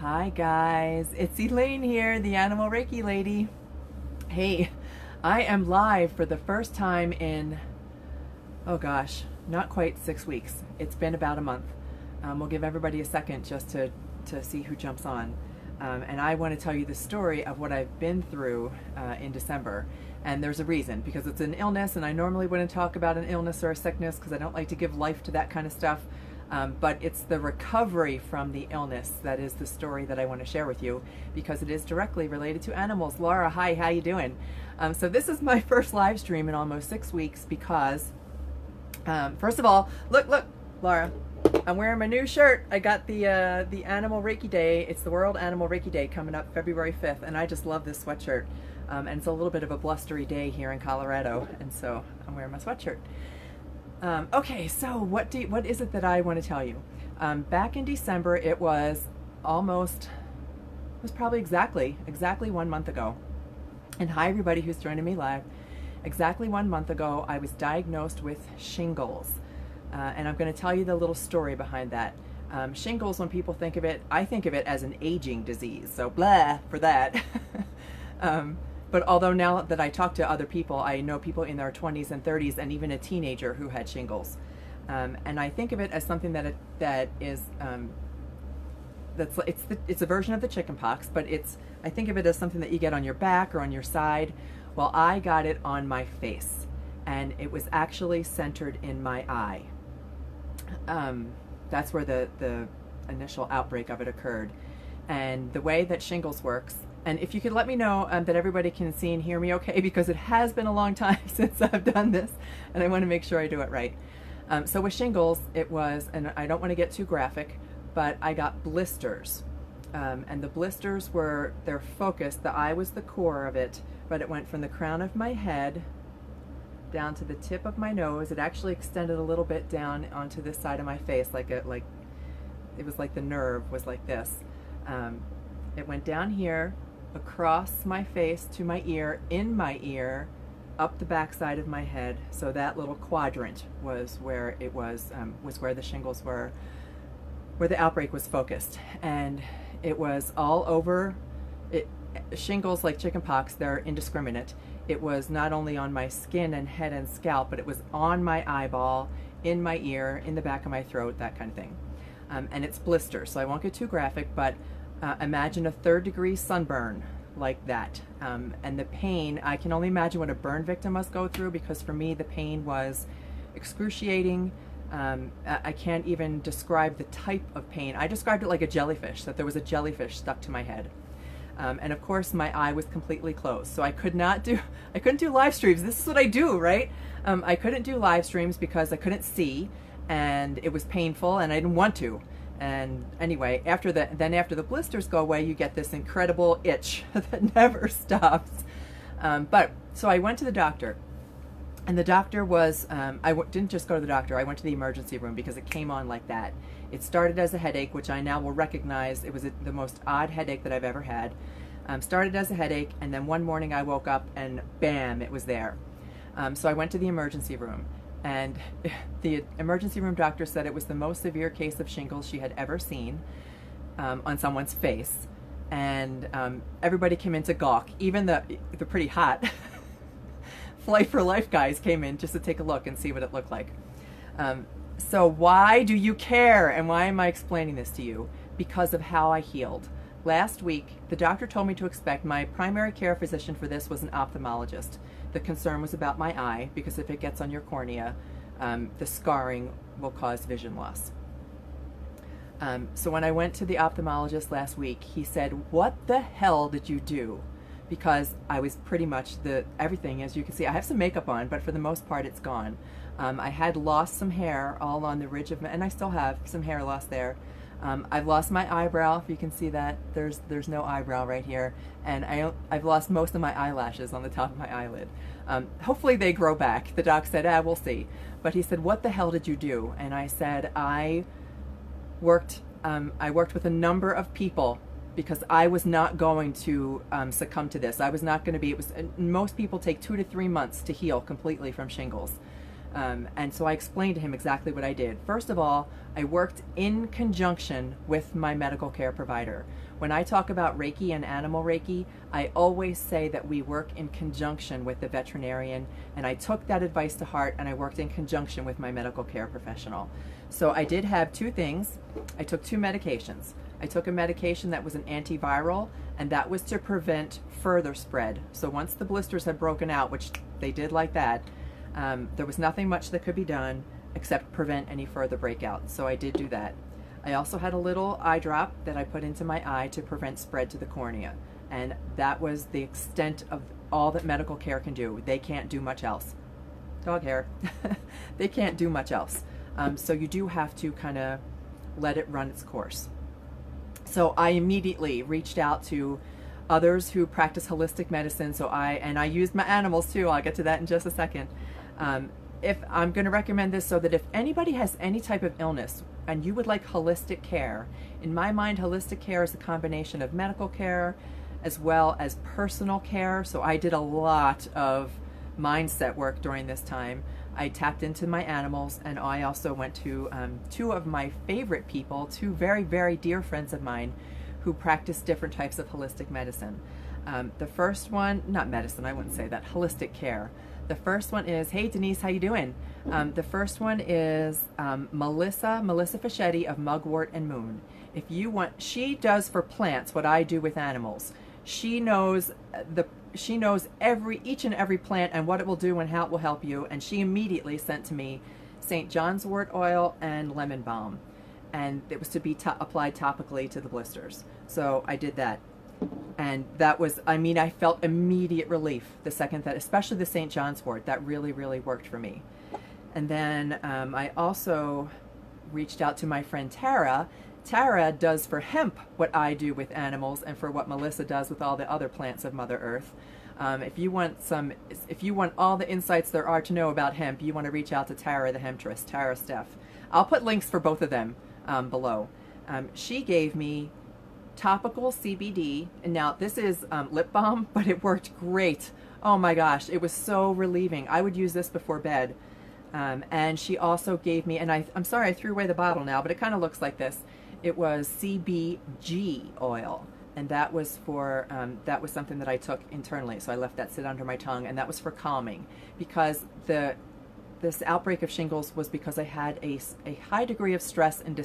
Hi guys, it's Elaine here, the Animal Reiki lady. Hey, I am live for the first time in, oh gosh, not quite 6 weeks. It's been about a month. We'll give everybody a second just to see who jumps on. And I want to tell you the story of what I've been through in December. And there's a reason, because it's an illness, and I normally wouldn't talk about an illness or a sickness because I don't like to give life to that kind of stuff. But it's the recovery from the illness that is the story that I want to share with you, because it is directly related to animals. Laura, hi, how you doing? So this is my first live stream in almost 6 weeks because, first of all, look, Laura, I'm wearing my new shirt. I got the Animal Reiki Day. It's the World Animal Reiki Day coming up February 5th, and I just love this sweatshirt. And it's a little bit of a blustery day here in Colorado, and so I'm wearing my sweatshirt. Okay, so what is it that I want to tell you? Back in December, it was probably exactly 1 month ago. And hi everybody who's joining me live. Exactly 1 month ago, I was diagnosed with shingles. And I'm going to tell you the little story behind that. Shingles, when people think of it, I think of it as an aging disease. So blah for that. But although now that I talk to other people, I know people in their 20s and 30s and even a teenager who had shingles. And I think of it as something it's a version of the chicken pox, but I think of it as something that you get on your back or on your side. Well, I got it on my face, and it was actually centered in my eye. That's where the initial outbreak of it occurred. And the way that shingles works, and if you could let me know that everybody can see and hear me okay, because it has been a long time since I've done this, and I want to make sure I do it right. So with shingles, it was, and I don't want to get too graphic, but I got blisters. And the blisters they're focused, the eye was the core of it, but it went from the crown of my head down to the tip of my nose. It actually extended a little bit down onto this side of my face, it was like the nerve was like this. It went down here, across my face to my ear, in my ear, up the back side of my head. So that little quadrant was where it was where the shingles were, where the outbreak was focused. And it was all over. Shingles, like chickenpox, they're indiscriminate. It was not only on my skin and head and scalp, but it was on my eyeball, in my ear, in the back of my throat, that kind of thing. And it's blisters, so I won't get too graphic, but imagine a 3rd-degree sunburn like that. And the pain, I can only imagine what a burn victim must go through, because for me the pain was excruciating. I can't even describe the type of pain. I described it like a jellyfish, that there was a jellyfish stuck to my head. And of course my eye was completely closed, so I couldn't do live streams. This is what I do, right? I couldn't do live streams because I couldn't see, and it was painful, and I didn't want to. And anyway, after the blisters go away, you get this incredible itch that never stops. So I went to the doctor, and the doctor was, didn't just go to the doctor, I went to the emergency room because it came on like that. It started as a headache, which I now will recognize. It was the most odd headache that I've ever had. Started as a headache, and then one morning I woke up and bam, it was there. So I went to the emergency room. And the emergency room doctor said it was the most severe case of shingles she had ever seen on someone's face. And everybody came in to gawk. Even the pretty hot Flight for Life guys came in just to take a look and see what it looked like. So why do you care? And why am I explaining this to you? Because of how I healed. Last week, the doctor told me to expect. My primary care physician for this was an ophthalmologist. The concern was about my eye, because if it gets on your cornea, the scarring will cause vision loss. So when I went to the ophthalmologist last week, he said, "What the hell did you do?" Because I was pretty much everything, as you can see. I have some makeup on, but for the most part, it's gone. I had lost some hair all on the ridge of and I still have some hair lost there. I've lost my eyebrow, if you can see that. There's no eyebrow right here. And I've lost most of my eyelashes on the top of my eyelid. Hopefully they grow back. The doc said, we'll see. But he said, "What the hell did you do?" And I said, I worked with a number of people because I was not going to succumb to this. I was not going to be, most people take 2 to 3 months to heal completely from shingles. And so I explained to him exactly what I did. First of all, I worked in conjunction with my medical care provider. When I talk about Reiki and Animal Reiki, I always say that we work in conjunction with the veterinarian, and I took that advice to heart, and I worked in conjunction with my medical care professional. So I did have two things. I took two medications. I took a medication that was an antiviral, and that was to prevent further spread. So once the blisters had broken out, which they did like that, there was nothing much that could be done except prevent any further breakout. So I did do that. I also had a little eye drop that I put into my eye to prevent spread to the cornea. And that was the extent of all that medical care can do. They can't do much else. Dog hair. They can't do much else. So you do have to kind of let it run its course. So I immediately reached out to others who practice holistic medicine. So I used my animals too. I'll get to that in just a second. If I'm going to recommend this so that if anybody has any type of illness and you would like holistic care, in my mind, holistic care is a combination of medical care as well as personal care. So I did a lot of mindset work during this time. I tapped into my animals, and I also went to two of my favorite people, two very, very dear friends of mine who practice different types of holistic medicine. The first one, not medicine, I wouldn't say that, holistic care. The first one is, hey Denise, how you doing? The first one is Melissa Fischetti of Mugwort and Moon. If you want, she does for plants what I do with animals. She knows each and every plant and what it will do and how it will help you. And she immediately sent to me St. John's wort oil and lemon balm, and it was to be applied topically to the blisters. So I did that. And that was, I mean, I felt immediate relief the second that, especially the St. John's wort, that really, really worked for me. And then I also reached out to my friend Tara. Tara does for hemp what I do with animals and for what Melissa does with all the other plants of Mother Earth. If you want all the insights there are to know about hemp, you want to reach out to Tara the Hemptress, Tara Steph. I'll put links for both of them below. She gave me topical CBD, and now this is lip balm, but it worked great. Oh my gosh, it was so relieving. I would use this before bed. And she also gave me, and I'm sorry I threw away the bottle now, but it kind of looks like this. It was CBG oil, and that was for that was something that I took internally. So I left that sit under my tongue, and that was for calming, because this outbreak of shingles was because I had a high degree of stress in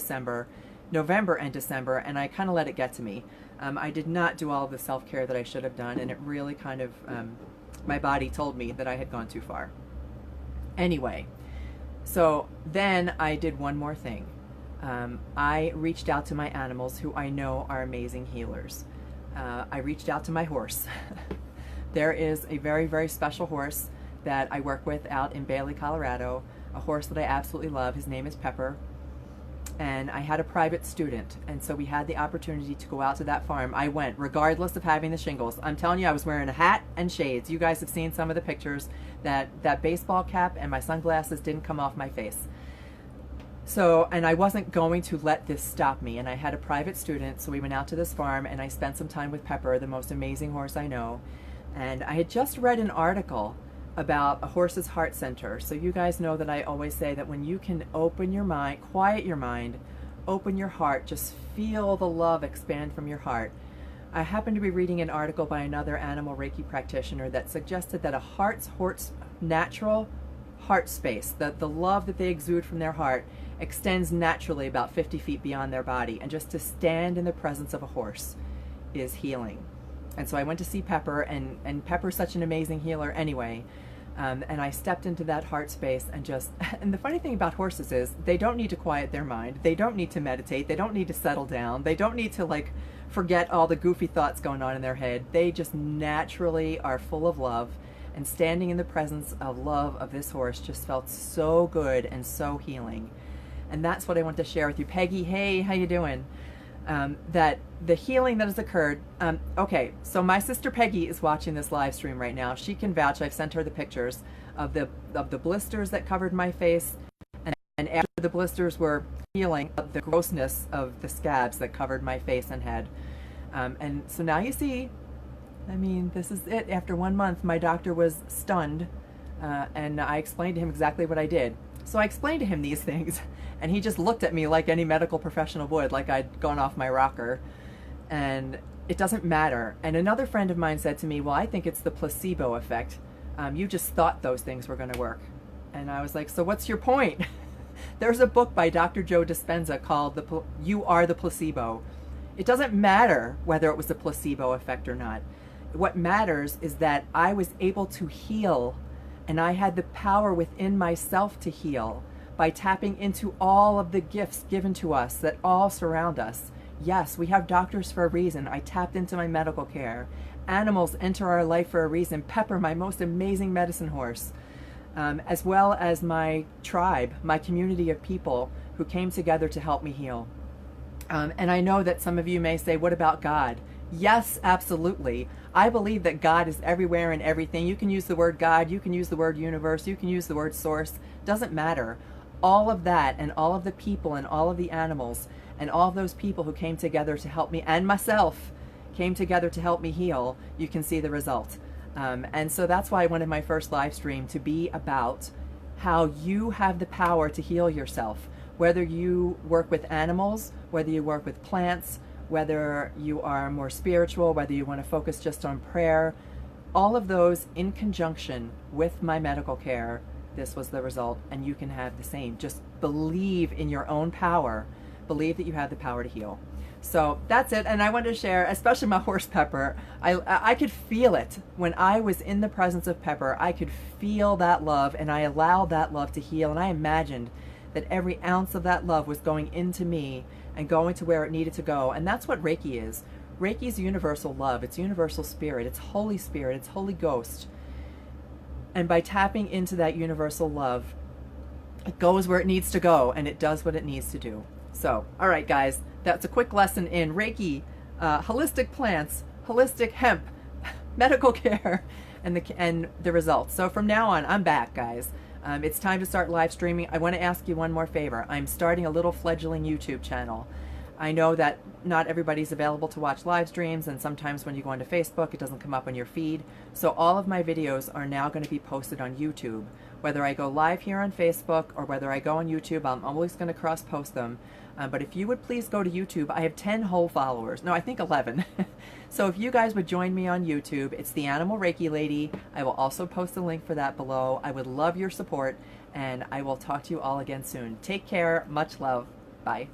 November and December, and I kind of let it get to me. I did not do all of the self-care that I should have done, and it really kind of, my body told me that I had gone too far. Anyway, so then I did one more thing. I reached out to my animals, who I know are amazing healers. I reached out to my horse. There is a very, very special horse that I work with out in Bailey, Colorado, a horse that I absolutely love. His name is Pepper. And I had a private student, and so we had the opportunity to go out to that farm. I went, regardless of having the shingles. I'm telling you, I was wearing a hat and shades. You guys have seen some of the pictures. That baseball cap and my sunglasses didn't come off my face. So, and I wasn't going to let this stop me, and I had a private student, so we went out to this farm, and I spent some time with Pepper, the most amazing horse I know. And I had just read an article about a horse's heart center. So you guys know that I always say that when you can open your mind, quiet your mind, open your heart, just feel the love expand from your heart. I happened to be reading an article by another Animal Reiki practitioner that suggested that a heart's natural heart space, the love that they exude from their heart, extends naturally about 50 feet beyond their body, and just to stand in the presence of a horse is healing. And so I went to see Pepper, and Pepper's such an amazing healer anyway. And I stepped into that heart space and and the funny thing about horses is they don't need to quiet their mind. They don't need to meditate. They don't need to settle down. They don't need to forget all the goofy thoughts going on in their head. They just naturally are full of love, and standing in the presence of love of this horse just felt so good and so healing. And that's what I want to share with you. Peggy, hey, how you doing? That the healing that has occurred. Okay, so my sister Peggy is watching this live stream right now. She can vouch. I've sent her the pictures of the blisters that covered my face, and after the blisters were healing, the grossness of the scabs that covered my face and head. And so now you see, I mean, this is it. After 1 month, my doctor was stunned. and I explained to him exactly what I did. So I explained to him these things, and he just looked at me like any medical professional would, like I'd gone off my rocker. And it doesn't matter. And another friend of mine said to me, well, I think it's the placebo effect. You just thought those things were going to work. And I was like, so what's your point? There's a book by Dr. Joe Dispenza called You Are the Placebo. It doesn't matter whether it was a placebo effect or not. What matters is that I was able to heal, and I had the power within myself to heal by tapping into all of the gifts given to us that all surround us. Yes, we have doctors for a reason. I tapped into my medical care. Animals enter our life for a reason. Pepper, my most amazing medicine horse, as well as my tribe, my community of people who came together to help me heal. And I know that some of you may say, what about God? Yes, absolutely. I believe that God is everywhere and everything. You can use the word God, you can use the word universe, you can use the word source. Doesn't matter. All of that and all of the people and all of the animals and all of those people who came together to help me, and myself came together to help me heal, you can see the result. And so that's why I wanted my first live stream to be about how you have the power to heal yourself. Whether you work with animals, whether you work with plants, whether you are more spiritual, whether you want to focus just on prayer, all of those in conjunction with my medical care, this was the result, and you can have the same. Just believe in your own power. Believe that you have the power to heal. So that's it, and I wanted to share, especially my horse Pepper. I could feel it. When I was in the presence of Pepper, I could feel that love, and I allowed that love to heal, and I imagined that every ounce of that love was going into me and going to where it needed to go. And that's what Reiki is. Reiki is universal love. It's universal spirit. It's Holy Spirit. It's Holy Ghost. And by tapping into that universal love, it goes where it needs to go, and it does what it needs to do. So, all right, guys, that's a quick lesson in Reiki, holistic plants, holistic hemp, medical care, and the results. So from now on, I'm back, guys. It's time to start live streaming. I want to ask you one more favor. I'm starting a little fledgling YouTube channel. I know that not everybody's available to watch live streams, and sometimes when you go onto Facebook, it doesn't come up on your feed. So all of my videos are now going to be posted on YouTube. Whether I go live here on Facebook or whether I go on YouTube, I'm always going to cross-post them. But if you would please go to YouTube, I have 10 whole followers. No, I think 11. So if you guys would join me on YouTube, it's the Animal Reiki Lady. I will also post a link for that below. I would love your support, and I will talk to you all again soon. Take care. Much love. Bye.